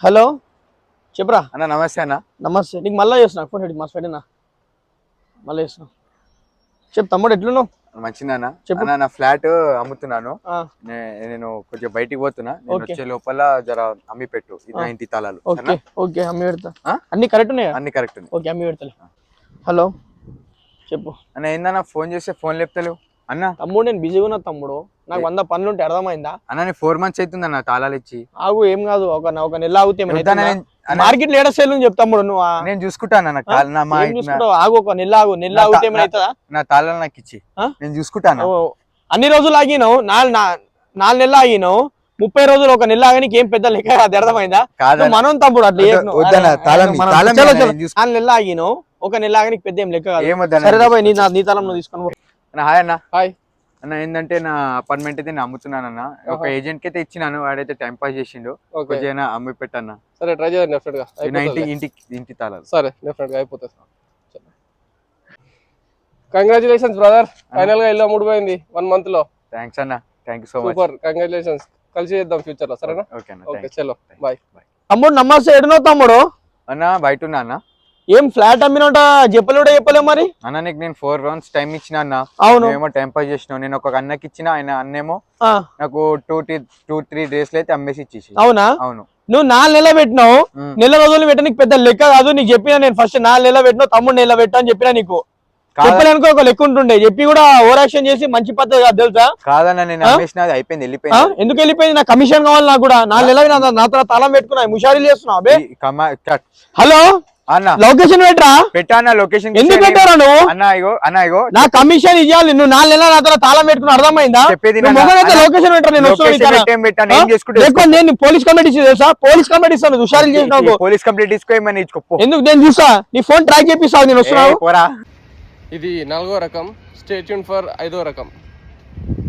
Hello చెప్పరా అన్న నమస్తే అన్న. నమస్తే. నీకు మళ్ళీ చేస్తున్నా ఫోన్ హెడ్ మా ఫ్రెండ్ మళ్ళీ చేస్తున్నా. చెప్పు తమ్ముడు ఎట్లున్నావు? మంచిదన్న. చెప్పు. అన్న నా ఫ్లాట్ అమ్ముతున్నాను. ఆ, నేను కొంచెం బయటికి పోతున్నా. నేను ఓకే వచ్చే లోపల జర అమ్మి పెట్టు ఇది నా ఇంటి తాళాలు. ఓకే ఓకే అమ్మి పెడతా. ఆ? అన్ని కరెక్ట్ ఉన్నాయా? అన్ని కరెక్ట్ ఉంది. ఓకే అమ్మి పెడతలే. హలో చెప్పు అన్న ఏందన్నా ఫోన్ చేస్తే ఫోన్ లేపుతలేవు అన్న. తమ్ముడు నేను బిజీగా ఉన్నా తమ్ముడు, నాకు 100 పనులు ఉంటాయి, అర్థమైందా? అన్న నేను 4 months అవుతుందన్న తాళాలు ఇచ్చి. ఆగు ఏం కాదు, ఒక నెల ఆగితే వద్దన్న, మార్కెట్ లేడ సేల్ అని చెప్తాము నువ్వు. నేను చూసుకుంటాను అన్న. ఏం చూసుకుంటావు? ఆగు ఒక నెల ఆగు, నెల ఆగితే ఏమైతుందా? నా తాళాలు నాకు ఇచ్చి నేను చూసుకుంటాను. అన్ని రోజులు ఆగినావు, 4 నెలలు ఆగినావు, 30 రోజులు ఒక నెల ఆగనికి ఏం పెద్ద లెక్క కాదు, అర్థమైందా? మనం తమ్ముడు అట్లా 4 నెలలు ఆగినావు, ఒక నెల ఆగనికి పెద్ద ఏం లెక్క కాదు. సరేరా బాయ్, నీ తాళం నువ్వు తీసుకొని. హాయ్ అన్న. హాయ్ అన్న. ఏంటంటే నా అపార్ట్మెంట్ అయితే నేను అమ్ముతున్నాను అన్న. ఒక ఏజెంట్ కి అయితే ఇచ్చినాను, వాడైతే టైం పాస్ చేసిండు. కొంచెం అమ్మి పెట్టన్న. సరే ట్రై చేయండి, డెఫినెట్ గా ఇంటి తాళాలు. సరే డెఫినెట్ గా అయిపోతుంది. కంగ్రాచులేషన్స్ బ్రదర్, ఫైనల్ గా ఇల్లు అమ్ముడుపోయింది 1 month లో. థ్యాంక్స్ అన్న, thank you so much. Super, congratulations. కలిసి చేద్దాం ఫ్యూచర్ లో, సరేనా? ఓకే అన్న, ఓకే చలో బాయ్. తమ్ముడు నమస్తే, ఎడునో తమ్ముడు? అన్న బయట ఉన్నా అన్న. ఏం ఫ్లాట్ అమ్మినట చెప్పలే చెప్పలే మరి? అన్న నీకు నేను 4 rounds టైం ఇచ్చిన అన్న. అవును, ఏమో టైం పాస్ చేసినావు. నేను ఒక అన్నకి ఇచ్చిన, ఆయన అన్నేమో నాకు 2-3 days లో అయితే అమ్మేసి ఇచ్చేసి. అవునా? అవును. నువ్వు 4 నెలలు పెట్టినావు, నెల రోజులు పెట్టడానికి పెద్ద లెక్క కాదు. నీకు చెప్పినా నేను ఫస్ట్ 4 నెలలు పెట్టినావు, తమ్ముడు నెల పెట్టా అని చెప్పినా నీకు. చెప్పలేనుకో ఒక లెక్క ఉంటుండే, చెప్పి కూడా ఓవర్ యాక్షన్ చేసి మంచి పద్ధతి కాదు తెలుసా? కాదన్న, నేను అమ్మేసిన, అయిపోయింది, వెళ్ళిపోయింది. ఎందుకు వెళ్ళిపోయింది? నా కమిషన్ కావాలి నాకు కూడా. 4 నెలలు నా తర్వాత తాళం పెట్టుకున్నా, ముషారీలు చేస్తున్నావు. హలో అన్న, లొకేషన్ పెట్టరా. పెట్టా లొకేషన్. ఎందుకు పెట్టారా నువ్వు? అన్న నా కమిషన్ ఇవ్వాలి. నువ్వు 4 నెలల నా తర్వాత తాళం పెట్టుకున్నా, అర్థమైందా? చెప్పేది లొకేషన్ పెట్టరా. నేను పోలీస్ కంప్లైంట్ ఇచ్చి తెలుసా? పోలీస్ కంప్లైంట్ ఇస్తాను, హుషారీలు చేసినావు. పోలీస్ కంప్లైంట్ తీసుకోమని ఇచ్చుకో. ఎందుకు? నేను చూసా నీ ఫోన్ ట్రాక్ చేపిస్తావు, నేను వస్తున్నావు. ఇది 4వ రకం. స్టే ట్యూన్ ఫర్ 5వ రకం.